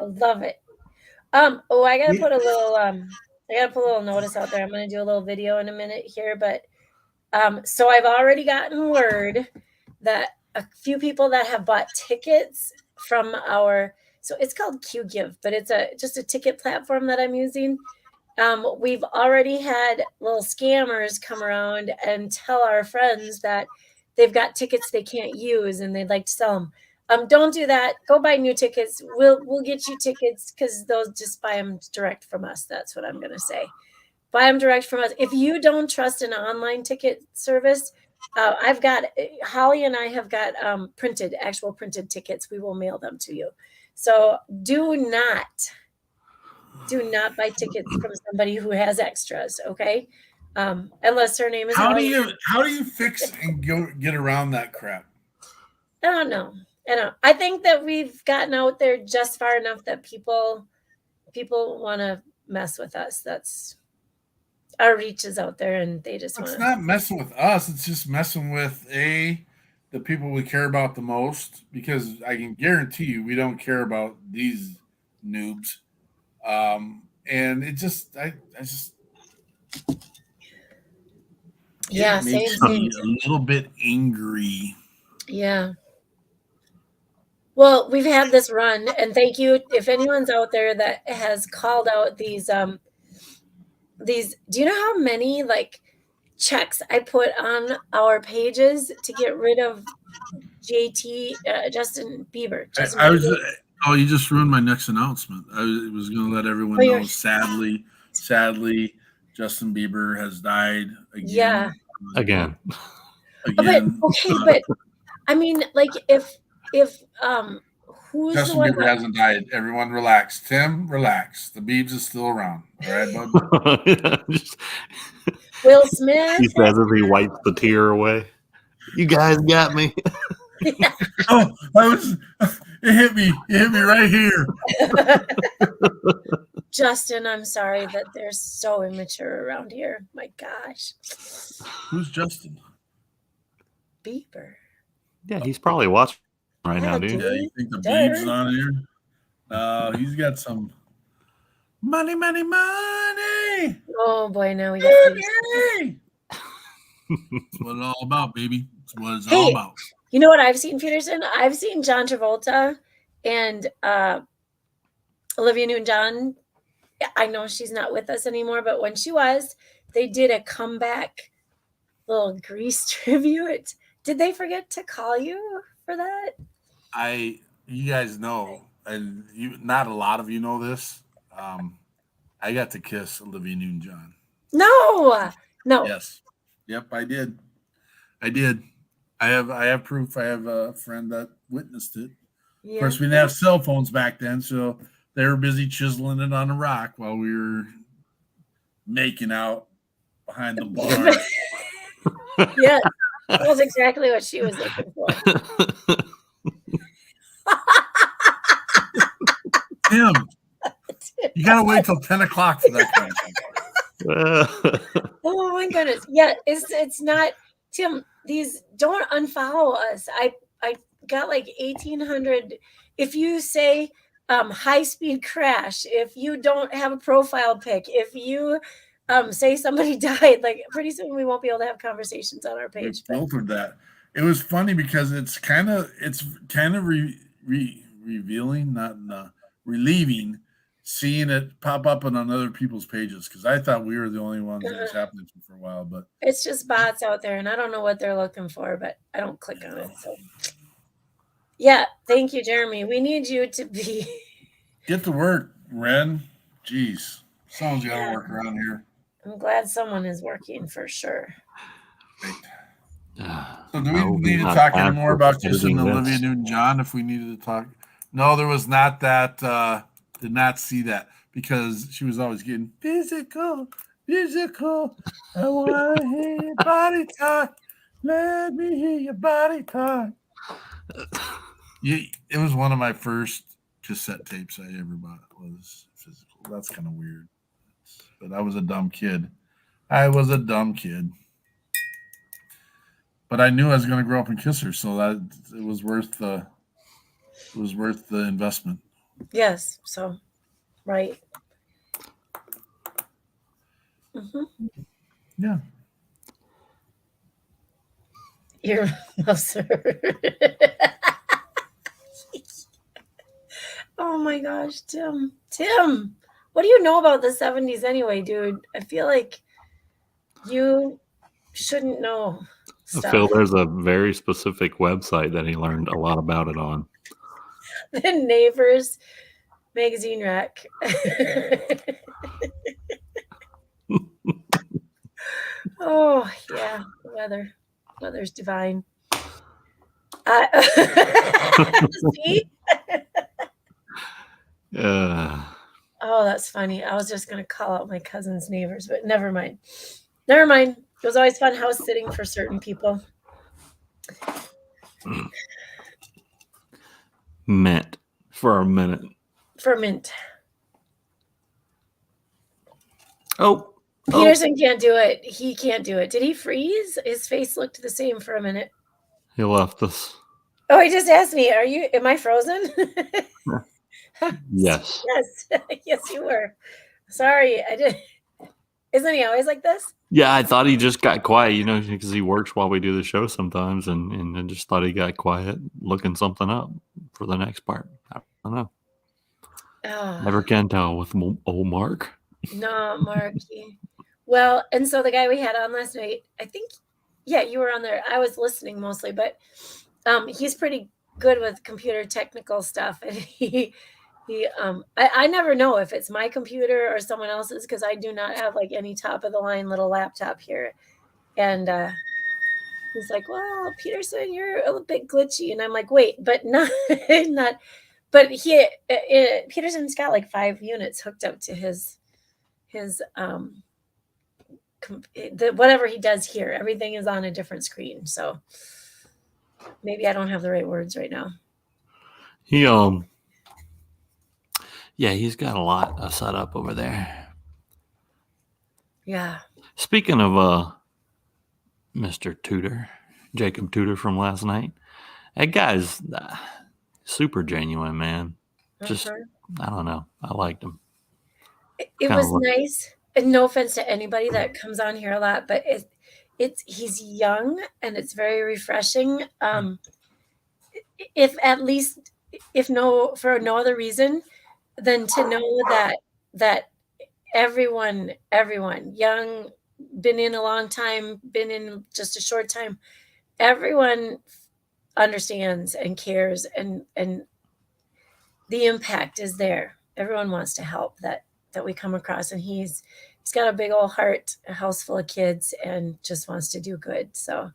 love it. I gotta put a little notice out there. I'm gonna do a little video in a minute here, but so I've already gotten word that a few people that have bought tickets from so it's called QGive, but it's just a ticket platform that I'm using. We've already had little scammers come around and tell our friends that they've got tickets they can't use and they'd like to sell them. Don't do that. Go buy new tickets. We'll get you tickets because those just buy them direct from us. That's what I'm gonna say. Buy them direct from us. If you don't trust an online ticket service, Holly and I have got actual printed tickets. We will mail them to you. So do not buy tickets from somebody who has extras, okay? Unless her name is How do Holly. you fix and get around that crap? I don't know. I think that we've gotten out there just far enough that people want to mess with us. That's our reach is out there, and they just want. It's not messing with us. It's just messing with the people we care about the most. Because I can guarantee you, we don't care about these noobs. And it just, Yeah, it makes me a little bit angry. Yeah. Well, we've had this run, and thank you if anyone's out there that has called out these. Do you know how many checks I put on our pages to get rid of Justin Bieber? You just ruined my next announcement. I was going to let everyone know. Sadly, Justin Bieber has died again. Yeah. Again. But I mean, if who's Justin Bieber hasn't died. Everyone relax. Tim, relax. The Biebs is still around. All right, bud? Will Smith. He says as he wipes the tear away. You guys got me. Oh, it hit me. It hit me right here. Justin, I'm sorry that they're so immature around here. My gosh. Who's Justin? Bieber. Yeah, he's probably watching right now, dude. Yeah, you think the Biebs on here? He's got some money. Oh boy, now we got money. That's what it's all about, baby. That's what it's all about. You know what I've seen, Peterson? I've seen John Travolta and Olivia Newton-John. I know she's not with us anymore, but when she was, they did a comeback little Grease tribute. Did they forget to call you for that? You guys know, and not a lot of you know this. I got to kiss Olivia Newton-John. No. Yes. Yep, I did. I have proof. I have a friend that witnessed it. Yeah. Of course, we didn't have cell phones back then, so they were busy chiseling it on a rock while we were making out behind the bar. Yeah, that was exactly what she was looking for. Tim, you gotta wait till 10 o'clock for that kind of thing. Oh my goodness! Yeah, it's not, Tim. These don't unfollow us. I got 1,800. If you say high speed crash, if you don't have a profile pic, if you say somebody died, pretty soon we won't be able to have conversations on our page. We filtered that. It was funny because it's kind of revealing, not relieving, seeing it pop up on other people's pages, because I thought we were the only ones that was happening to for a while, but it's just bots out there, and I don't know what they're looking for, but I don't click on it. So Yeah, thank you, Jeremy. We need you to be. Get to work, Ren. Jeez, someone's got to work around here. I'm glad someone is working for sure. Right. Ah, So do I we will be need to not talk tasked anymore with about just an editing Olivia this. Newton-John if we needed to talk? No, there was not that. Did not see that because she was always getting physical. I want to hear your body talk. Let me hear your body talk. Yeah, it was one of my first cassette tapes I ever bought. Was physical. That's kind of weird, but I was a dumb kid. But I knew I was going to grow up and kiss her, so that it was worth the investment. Yes. So, right. Mm-hmm. Yeah. Your sir. Oh my gosh, Tim. Tim, what do you know about the 70s anyway, dude? I feel like you shouldn't know stuff. Phil, there's a very specific website that he learned a lot about it on. The Neighbors magazine rack. Oh, yeah. The weather's divine. See? Oh, that's funny. I was just going to call out my cousin's neighbors, but never mind. Never mind. It was always fun house sitting for certain people. Mint for a minute. For a mint. Oh. Peterson can't do it. He can't do it. Did he freeze? His face looked the same for a minute. He left us. Oh, he just asked me, am I frozen? Yes. Yes. Yes, you were. Sorry, I did. Isn't he always like this? Yeah, I thought he just got quiet, because he works while we do the show sometimes, and I just thought he got quiet, looking something up for the next part. I don't know. Oh. Never can tell with old Mark. No, Marky. Well, and so the guy we had on last night, I think, yeah, you were on there. I was listening mostly, but he's pretty good with computer technical stuff, and I never know if it's my computer or someone else's because I do not have like any top of the line little laptop here. And he's like, "Well, Peterson, you're a bit glitchy," and I'm like, "Wait, but not." But Peterson's got like 5 units hooked up to his whatever he does here. Everything is on a different screen, so maybe I don't have the right words right now. He's got a lot set up over there. Yeah. Speaking of Mr. Tudor, Jacob Tudor from last night, that guy's super genuine, man. Just I don't know. I liked him. It was nice. And no offense to anybody that comes on here a lot, but he's young and it's very refreshing. If for no other reason than to know that everyone young, been in a long time, been in just a short time, everyone understands and cares, and the impact is there. Everyone wants to help that we come across, and he's got a big old heart, a house full of kids, and just wants to do good. So,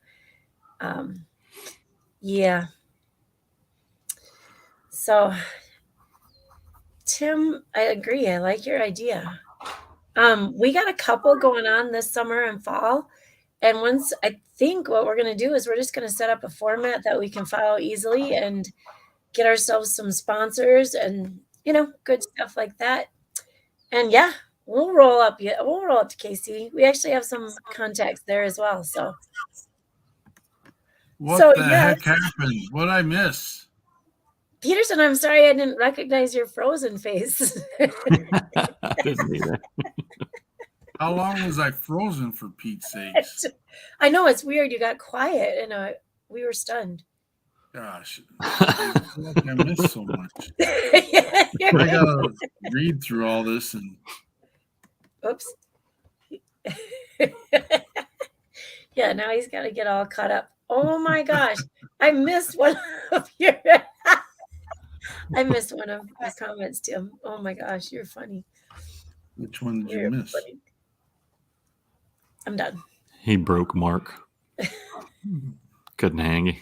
yeah. So, Tim, I agree. I like your idea. We got a couple going on this summer and fall. And I think what we're going to do is we're just going to set up a format that we can follow easily and get ourselves some sponsors and, good stuff like that. And yeah, we'll roll up to KC. We actually have some contacts there as well. So what the heck happened? What did I miss? Peterson, I'm sorry I didn't recognize your frozen face. I didn't either. How long was I frozen, for Pete's sake? I know, it's weird. You got quiet and we were stunned. Gosh, I feel like I missed so much. I gotta read through all this and. Oops. Yeah, now he's got to get all caught up. Oh my gosh, I missed one of your. I missed one of your comments, Tim. Oh my gosh, you're funny. Which one did you You're miss? funny. I'm done. He broke Mark. Couldn't hang you.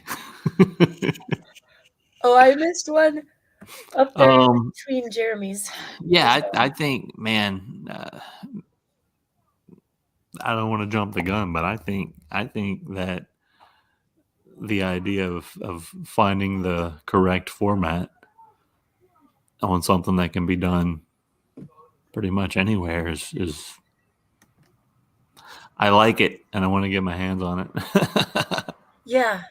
Oh, I missed one up there between Jeremy's. Yeah, I think, man, I don't want to jump the gun, but I think that the idea of finding the correct format on something that can be done pretty much anywhere is I like it, and I want to get my hands on it. Yeah.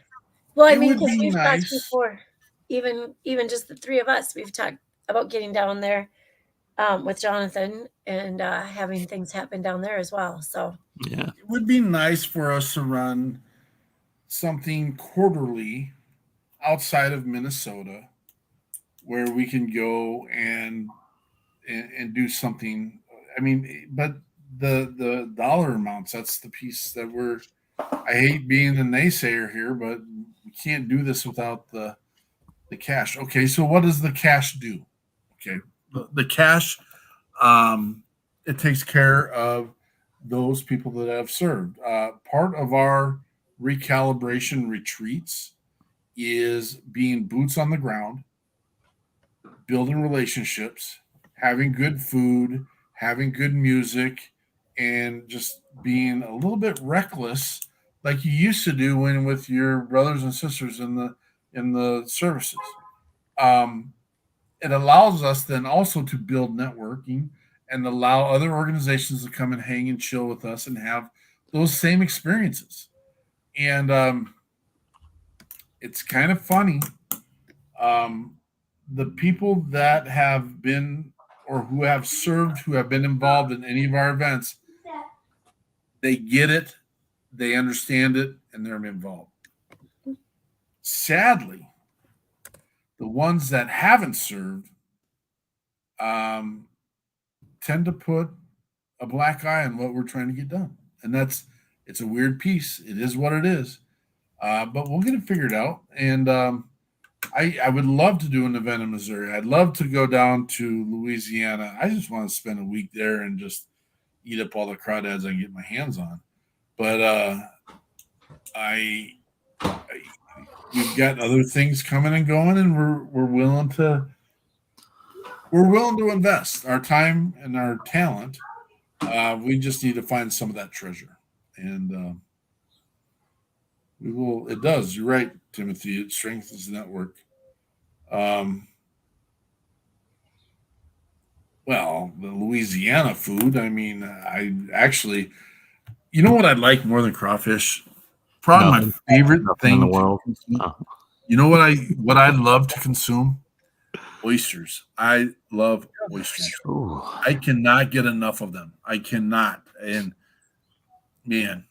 Well, I It mean, would because be we've nice. talked before, even just the three of us, we've talked about getting down there with Jonathan and having things happen down there as well. So Yeah, It would be nice for us to run something quarterly outside of Minnesota where we can go and do something. I mean, but the dollar amounts, that's the piece that I hate being a naysayer here, but we can't do this without the cash. Okay, so what does the cash do? Okay, the cash, it takes care of those people that have served. Part of our recalibration retreats is being boots on the ground, building relationships, having good food, having good music, and just being a little bit reckless like you used to do when with your brothers and sisters in the services. Um, it allows us then also to build networking and allow other organizations to come and hang and chill with us and have those same experiences. And it's kind of funny. The people that have been or who have served, who have been involved in any of our events, they get it, they understand it, and they're involved. Sadly, the ones that haven't served tend to put a black eye on what we're trying to get done. And it's a weird piece. It is what it is. But we'll get it figured out. And I would love to do an event in Missouri. I'd love to go down to Louisiana. I just want to spend a week there and just eat up all the crawdads I can get my hands on. But we've got other things coming and going, and we're willing to invest our time and our talent. We just need to find some of that treasure, and we will. It does. You're right, Timothy. It strengthens the network. Well, the Louisiana food. I mean, I actually, you know what I'd like more than crawfish? Probably my favorite thing in the world. You know what I love to consume? Oysters. I love oysters. Ooh. I cannot get enough of them. I cannot. And man,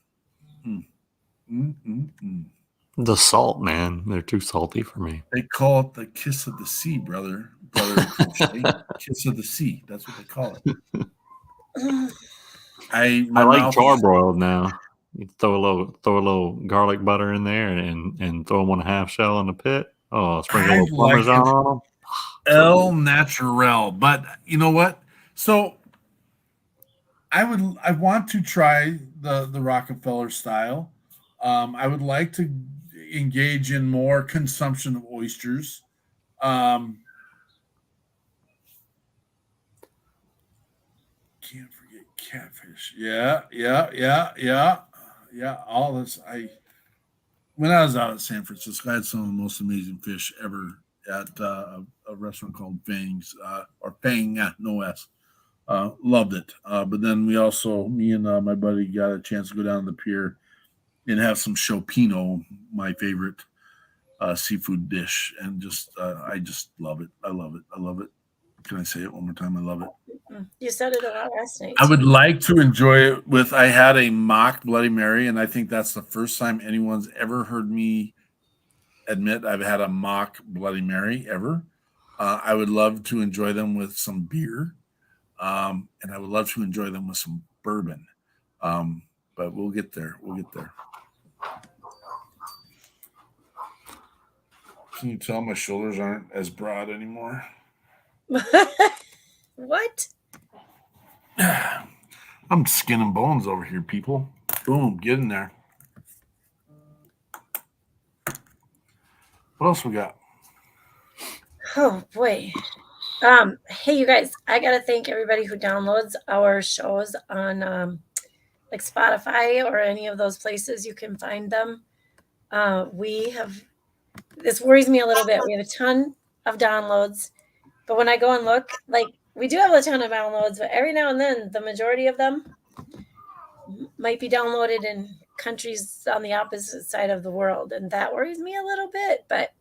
The salt, man, they're too salty for me. they call it the kiss of the sea, brother. Kiss of the sea. That's what they call it. I like charbroiled now. You throw a little garlic butter in there and throw them on a half shell in the pit. Oh, sprinkle a little Parmesan on them. El Natural. But you know what? So I want to try the Rockefeller style. I would like to engage in more consumption of oysters. Can't forget catfish. Yeah. All this. When I was out at San Francisco, I had some of the most amazing fish ever at a restaurant called Fang's or Fang, no S. Loved it. But then me and my buddy got a chance to go down to the pier and have some Chopino, my favorite seafood dish. And I just love it. I love it. Can I say it one more time? I love it. You said it a lot last night. I would like to enjoy it with, I had a mock Bloody Mary, and I think that's the first time anyone's ever heard me admit I've had a mock Bloody Mary ever. I would love to enjoy them with some beer, and I would love to enjoy them with some bourbon. But we'll get there. Can you tell my shoulders aren't as broad anymore? What? I'm skin and bones over here, people. Boom, get in there. What else we got? Oh boy. Hey you guys, I gotta thank everybody who downloads our shows on like Spotify or any of those places you can find them. This worries me a little bit. We have a ton of downloads, but when I go and look, like we do have a ton of downloads, but every now and then the majority of them might be downloaded in countries on the opposite side of the world, and that worries me a little bit. But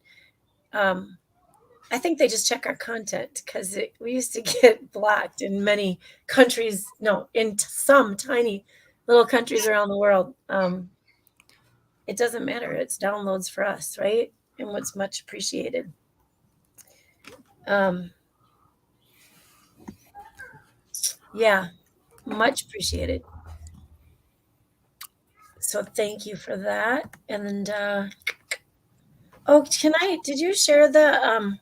I think they just check our content because we used to get blocked in many countries. No, in some tiny little countries around the world. It doesn't matter. It's downloads for us, right? And what's much appreciated. Yeah, much appreciated. So thank you for that. And did you share the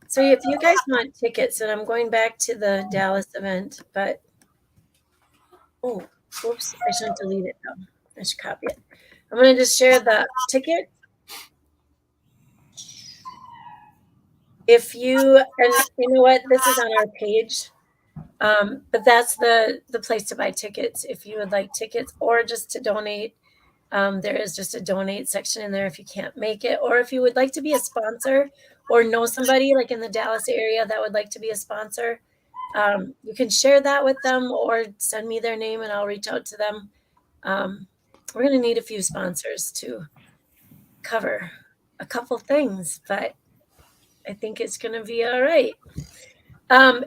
so if you guys want tickets, and I'm going back to the Dallas event, but whoops, I shouldn't delete it though. I should copy it. I'm gonna just share the ticket. If you, and you know what, this is on our page. But that's the place to buy tickets if you would like tickets or just to donate. There is just a donate section in there if you can't make it, or if you would like to be a sponsor or know somebody like in the Dallas area that would like to be a sponsor. You can share that with them or send me their name and I'll reach out to them. We're going to need a few sponsors to cover a couple things, but I think it's going to be all right.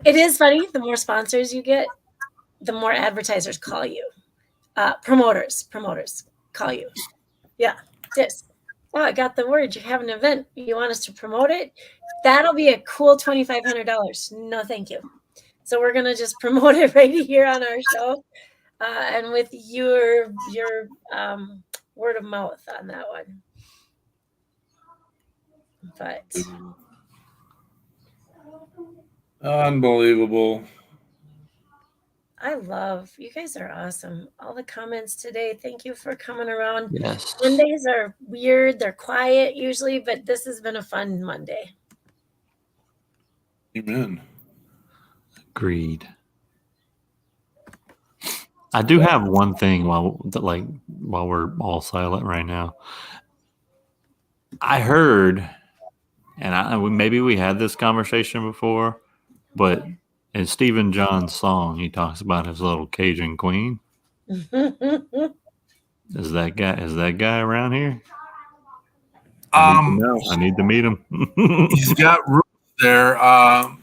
It is funny. The more sponsors you get, the more advertisers call you. Promoters call you. Yeah. Oh, I got the word. You have an event. You want us to promote it? That'll be a cool $2,500. No, thank you. So we're going to just promote it right here on our show. And with your word of mouth on that one. But unbelievable. I love you guys are awesome. All the comments today. Thank you for coming around. Yes. Mondays are weird. They're quiet usually, but this has been a fun Monday. Amen. Agreed. I do have one thing while we're all silent right now. I heard, and maybe we had this conversation before, but in Stephen John's song, he talks about his little Cajun queen. Is that guy around here? I need to meet him. He's got roots there.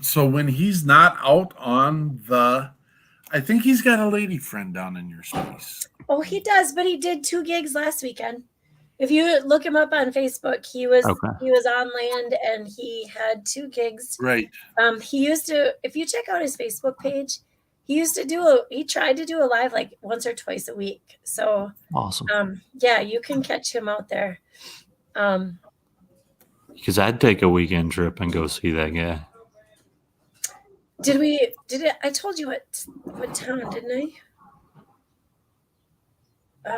So when he's not out on I think he's got a lady friend down in your space. Oh, he does, but he did 2 gigs last weekend. If you look him up on Facebook, he was on land and he had 2 gigs. Right. He used to, if you check out his Facebook page, he tried to do a live like once or twice a week. So awesome. Yeah, you can catch him out there. Because I'd take a weekend trip and go see that guy. I told you what town, didn't I?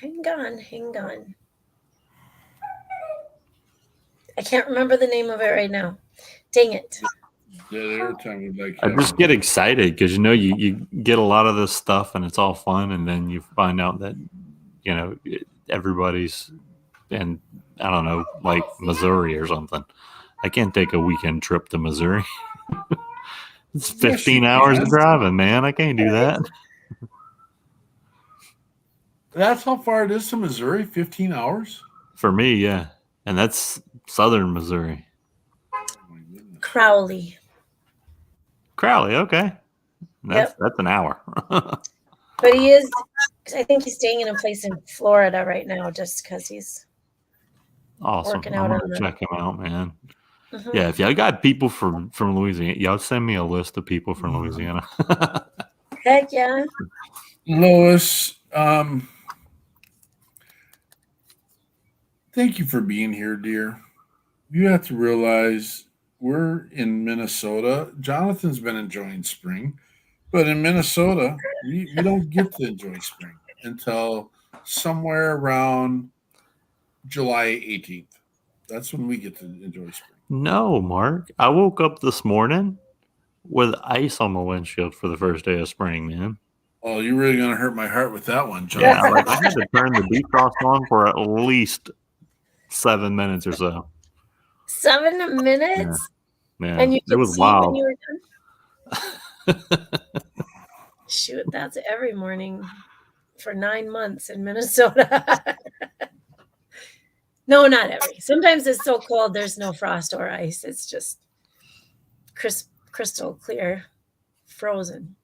Hang on. I can't remember the name of it right now. Dang it. Yeah, every time I just get excited because you get a lot of this stuff and it's all fun, and then you find out that everybody's in, I don't know, like Missouri or something. I can't take a weekend trip to Missouri. It's 15 hours of driving, man. I can't do that. That's how far it is to Missouri, 15 hours? For me, yeah. And that's southern Missouri. Crowley, okay. That's an hour. But I think he's staying in a place in Florida right now just because he's awesome. working out. I'm going to check him out, man. Mm-hmm. Yeah, if y'all got people from Louisiana, y'all send me a list of people from Louisiana. Heck yeah. Lois, thank you for being here, dear. you have to realize we're in Minnesota. Jonathan's been enjoying spring, but in Minnesota, we don't get to enjoy spring until somewhere around July 18th. That's when we get to enjoy spring. No, Mark. I woke up this morning with ice on my windshield for the first day of spring, man. Oh, you're really going to hurt my heart with that one, John. Yeah, like I had to turn the defrost on for at least 7 minutes or so. 7 minutes? Yeah. And you it was wild. When you were done? Shoot, that's every morning for 9 months in Minnesota. No, not every. Sometimes it's so cold there's no frost or ice. It's just crystal clear, frozen.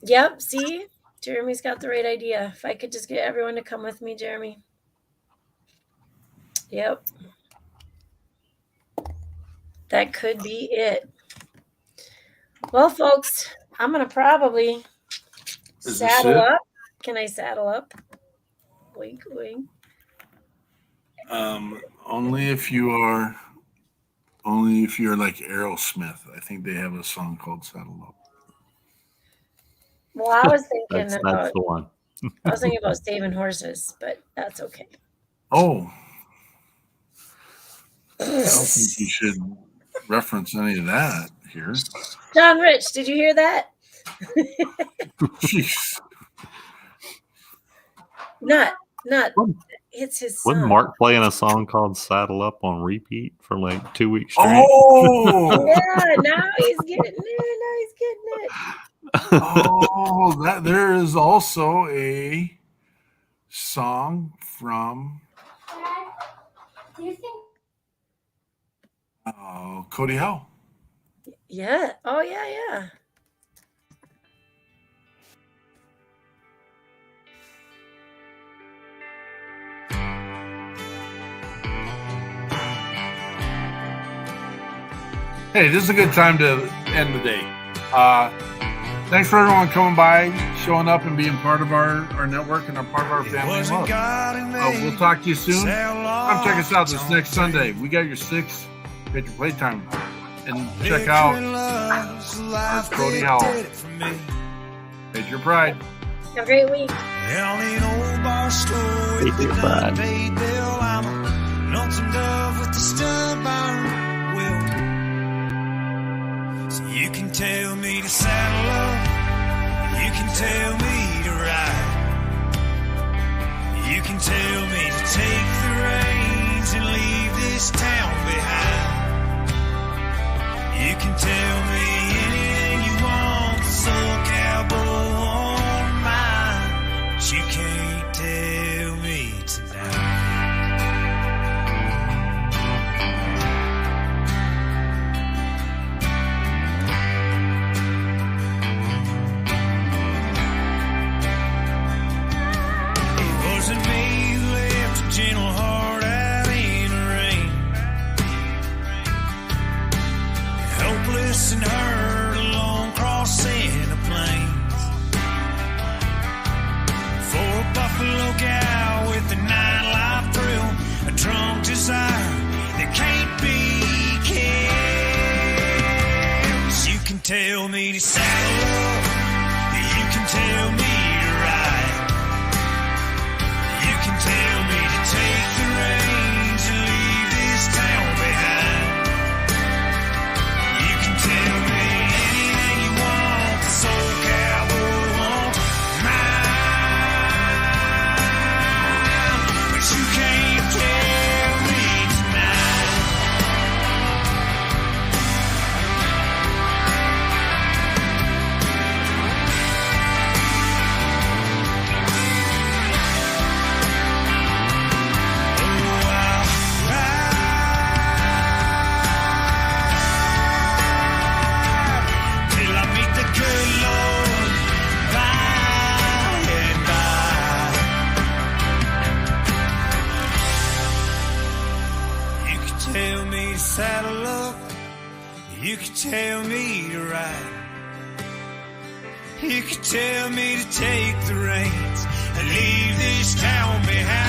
Yep, see? Jeremy's got the right idea. If I could just get everyone to come with me, Jeremy. Yep. That could be it. Well, folks, I'm going to probably saddle up. Can I saddle up? Wink, wink. Only if you're like Aerosmith. I think they have a song called Saddle Up. Well, I was thinking that's the one. I was thinking about saving horses, but that's okay. Oh. I don't think you should reference any of that here. John Rich, did you hear that? Jeez. Not. It's his son. Wasn't Mark playing a song called Saddle Up on repeat for like 2 weeks straight? Oh! Yeah, now he's getting it. Oh, there is also a song from Do you think Cody Howe. Yeah. Oh, yeah. Hey, this is a good time to end the day. Thanks for everyone coming by, showing up, and being part of our network and a part of our family. We'll talk to you soon. Come check us out this next Sunday. We got your 6 Patriot Playtime. And check out our Cody Howell. Patriot Pride. Have a great week. Patriot Pride. Lonesome dove with the stub iron wheel. So you can tell me to saddle up, you can tell me to ride, you can tell me to take the reins and leave this town behind. You can tell me anything you want, soul cowboy on mine, but you can't tell me tonight. Wasn't me who left a gentle heart out in the rain, helpless and hurt along crossing the plains, for a buffalo cow with a 9-life thrill, a drunk desire that can't be killed. So you can tell me to saddle up, you can tell me to ride, you can tell me to take the reins and leave this town behind. You can tell me anything you want, the soul cowboy on mine, but you can't tell me tonight. Till I meet the good Lord by and by. You can tell me to saddle up, you can tell me to ride, you can tell me to take the reins and leave this town behind.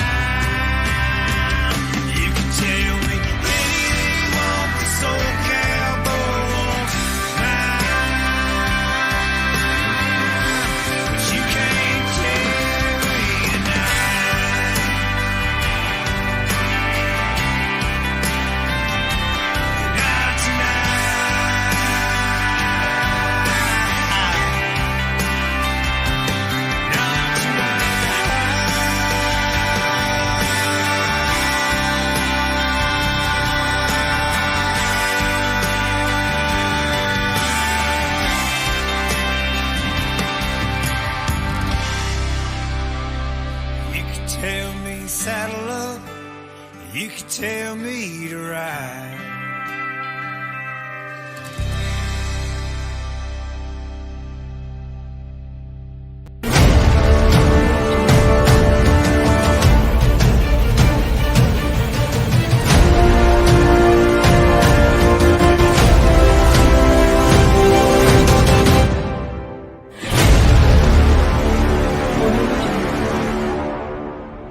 You could tell me to ride.